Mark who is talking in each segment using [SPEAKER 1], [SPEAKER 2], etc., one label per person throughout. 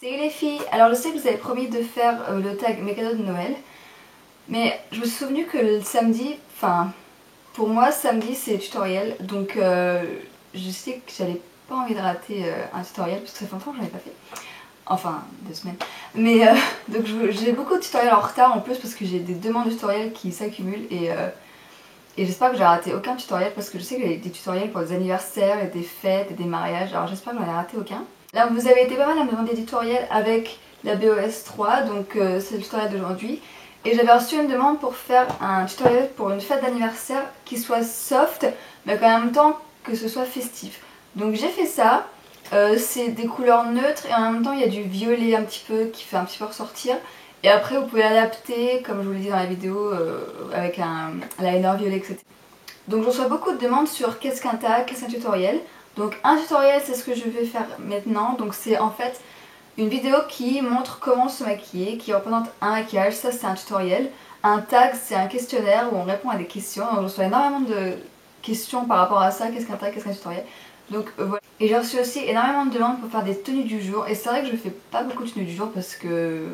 [SPEAKER 1] Salut les filles, alors je sais que vous avez promis de faire le tag mes cadeaux de Noël, mais je me suis souvenu que le samedi, enfin pour moi samedi c'est tutoriel, donc je sais que j'avais pas envie de rater un tutoriel parce que ça fait longtemps que j'en ai pas fait, enfin 2 semaines, mais donc j'ai beaucoup de tutoriels en retard en plus parce que j'ai des demandes de tutoriels qui s'accumulent et j'espère que j'ai raté aucun tutoriel parce que je sais qu'il y a des tutoriels pour des anniversaires et des fêtes et des mariages, alors j'espère que j'en ai raté aucun. Là vous avez été pas mal à me demander des tutoriels avec la BOS 3, donc c'est le tutoriel d'aujourd'hui. Et j'avais reçu une demande pour faire un tutoriel pour une fête d'anniversaire qui soit soft, mais qu'en même temps que ce soit festif. Donc j'ai fait ça, c'est des couleurs neutres et en même temps il y a du violet un petit peu qui fait un petit peu ressortir. Et après vous pouvez l'adapter, comme je vous l'ai dit dans la vidéo, avec un liner violet, etc. Donc je reçois beaucoup de demandes sur qu'est-ce qu'un tag, qu'est-ce qu'un tutoriel. Donc un tutoriel c'est ce que je vais faire maintenant, donc c'est en fait une vidéo qui montre comment se maquiller, qui représente un maquillage, ça c'est un tutoriel. Un tag c'est un questionnaire où on répond à des questions, donc je reçois énormément de questions par rapport à ça, qu'est-ce qu'un tag, qu'est-ce qu'un tutoriel. Donc voilà. Et j'ai reçu aussi énormément de demandes pour faire des tenues du jour, et c'est vrai que je fais pas beaucoup de tenues du jour parce que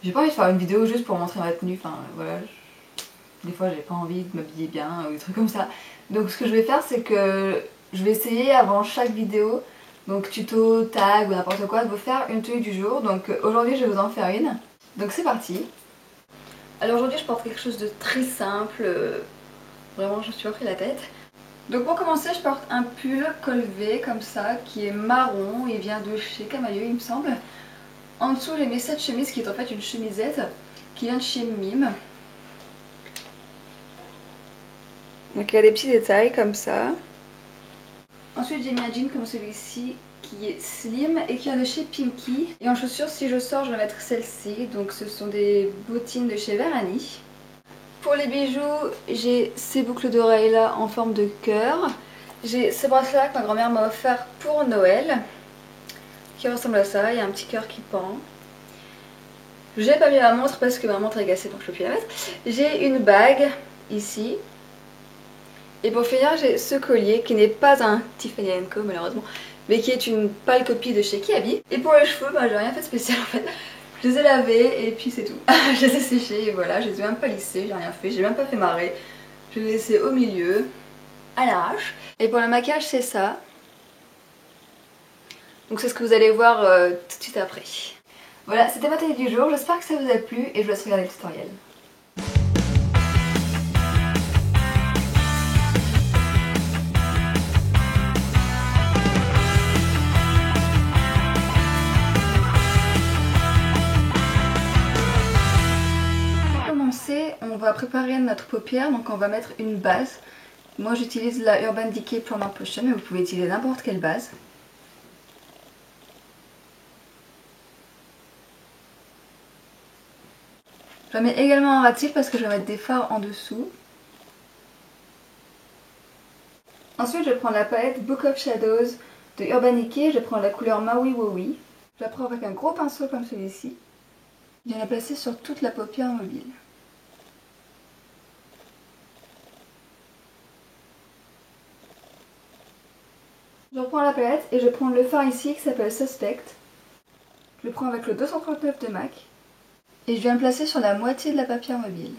[SPEAKER 1] j'ai pas envie de faire une vidéo juste pour montrer ma tenue, enfin voilà. Des fois j'ai pas envie de m'habiller bien ou des trucs comme ça. Donc ce que je vais faire c'est que je vais essayer avant chaque vidéo, donc tuto, tag ou n'importe quoi, de vous faire une tenue du jour. Donc aujourd'hui je vais vous en faire une. Donc c'est parti. Alors aujourd'hui je porte quelque chose de très simple, vraiment je me suis pas pris la tête. Donc pour commencer je porte un pull col V comme ça qui est marron, il vient de chez Camailleux il me semble. En dessous j'ai mis cette chemise qui est en fait une chemisette qui vient de chez Mime. Donc il y a des petits détails comme ça. Ensuite j'ai mis un jean comme celui-ci qui est slim et qui vient de chez Pinky. Et en chaussures, si je sors, je vais mettre celle-ci. Donc ce sont des bottines de chez Verani. Pour les bijoux, j'ai ces boucles d'oreilles là en forme de cœur. J'ai ce bracelet-là que ma grand-mère m'a offert pour Noël, qui ressemble à ça. Il y a un petit cœur qui pend. J'ai pas mis ma montre parce que ma montre est cassée donc je peux plus la mettre. J'ai une bague ici. Et pour finir, j'ai ce collier qui n'est pas un Tiffany & Co malheureusement, mais qui est une pâle copie de chez Kiabi. Et pour les cheveux, bah, j'ai rien fait de spécial en fait. Je les ai lavés et puis c'est tout. Je les ai séchés et voilà, je les ai même pas lissés, j'ai rien fait, j'ai même pas fait marrer. Je les ai laissés au milieu, à l'arrache. Et pour le maquillage, c'est ça. Donc c'est ce que vous allez voir tout de suite après. Voilà, c'était ma tenue du jour, j'espère que ça vous a plu et je vous laisse regarder le tutoriel. On va préparer notre paupière, donc on va mettre une base. Moi j'utilise la Urban Decay Primer Potion, mais vous pouvez utiliser n'importe quelle base. Je mets également un rat de cils parce que je vais mettre des fards en dessous. Ensuite je prends la palette Book of Shadows de Urban Decay, je prends la couleur Maui Wowi. Je la prends avec un gros pinceau comme celui-ci. Je viens la placer sur toute la paupière mobile. Je reprends la palette et je prends le fard ici qui s'appelle Suspect. Je le prends avec le 239 de MAC. Et je viens le placer sur la moitié de la paupière mobile.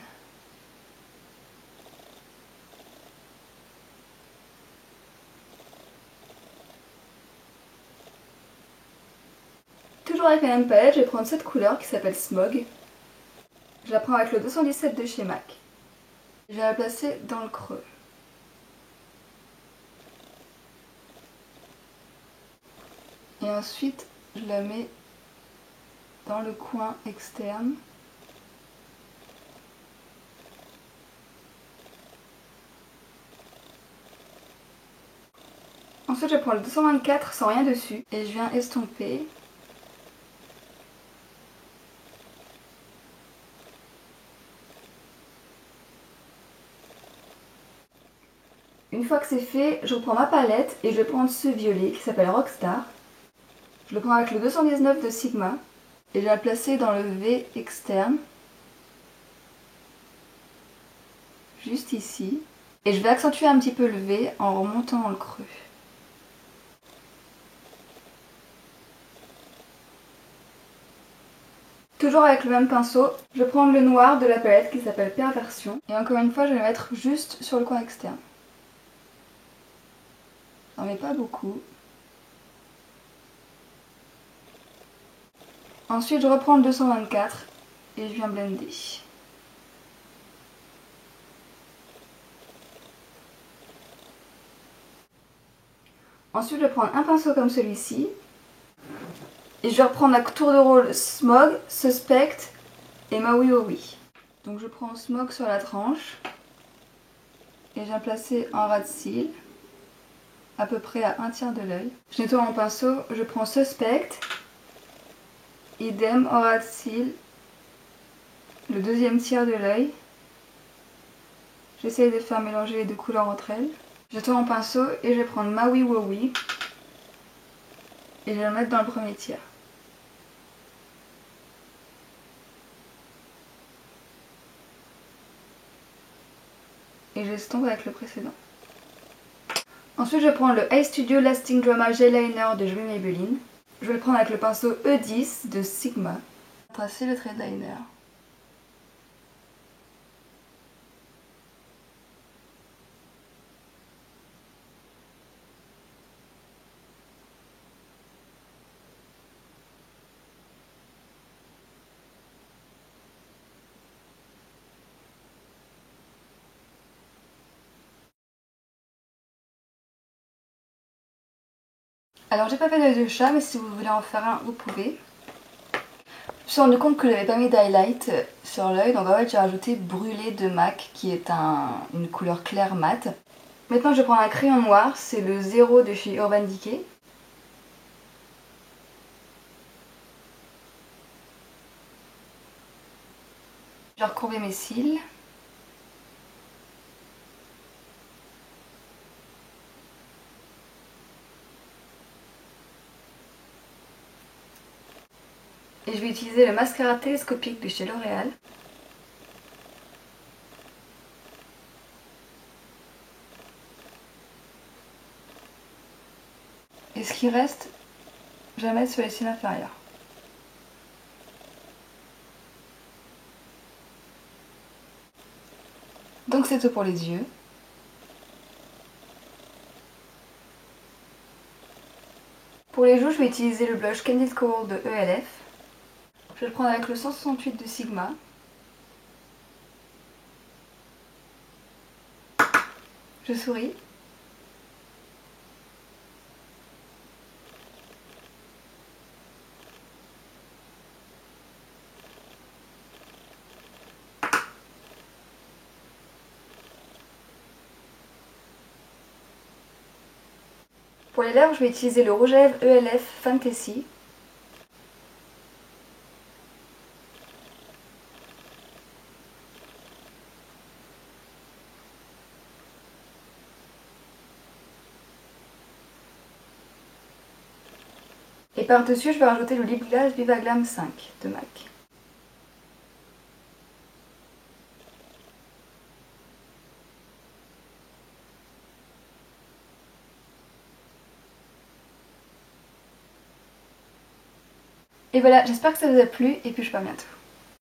[SPEAKER 1] Toujours avec la même palette, je vais prendre cette couleur qui s'appelle Smog. Je la prends avec le 217 de chez MAC. Je vais la placer dans le creux. Et ensuite, je la mets dans le coin externe. Ensuite, je prends le 224 sans rien dessus et je viens estomper. Une fois que c'est fait, je reprends ma palette et je vais prendre ce violet qui s'appelle Rockstar. Je le prends avec le 219 de Sigma et je vais la placer dans le V externe, juste ici. Et je vais accentuer un petit peu le V en remontant dans le creux. toujours avec le même pinceau, je vais prendre le noir de la palette qui s'appelle Perversion. Et encore une fois, je vais le mettre juste sur le coin externe. J'en mets pas beaucoup. Ensuite, je reprends le 224 et je viens blender. Ensuite, je vais prendre un pinceau comme celui-ci. Et je vais reprendre la tour de rôle Smog, Suspect et Maui Oui. Donc je prends Smog sur la tranche. Et je viens placer en ras de cils, à peu près à un tiers de l'œil. Je nettoie mon pinceau, je prends Suspect. Idem en ras de cils, le deuxième tiers de l'œil. J'essaye de faire mélanger les deux couleurs entre elles. Je tourne mon pinceau et je vais prendre Maui Oui et je vais le mettre dans le premier tiers. Et j'estompe avec le précédent. Ensuite, je prends le Eye Studio Lasting Drama Gel Liner de Jouer Maybelline. Je vais le prendre avec le pinceau E10 de Sigma. Tracer le trait de liner. Alors j'ai pas fait d'œil de chat, mais si vous voulez en faire un, vous pouvez. Je me suis rendu compte que j'avais pas mis d'highlight sur l'œil, donc en fait j'ai rajouté Brûlé de MAC qui est une couleur claire mat. Maintenant je vais prendre un crayon noir, c'est le 0 de chez Urban Decay. Je vais recourber mes cils. Et je vais utiliser le mascara télescopique de chez L'Oréal. Et ce qui reste, je vais la mettre sur les cils inférieurs. Donc c'est tout pour les yeux. Pour les joues, je vais utiliser le blush Candid Coral de ELF. Je vais le prendre avec le 168 de Sigma. Je souris. Pour les lèvres, je vais utiliser le rouge à lèvres ELF Fantasy. Et par-dessus, je vais rajouter le lip gloss Viva Glam 5 de MAC. Et voilà, j'espère que ça vous a plu et puis je vous dis à bientôt.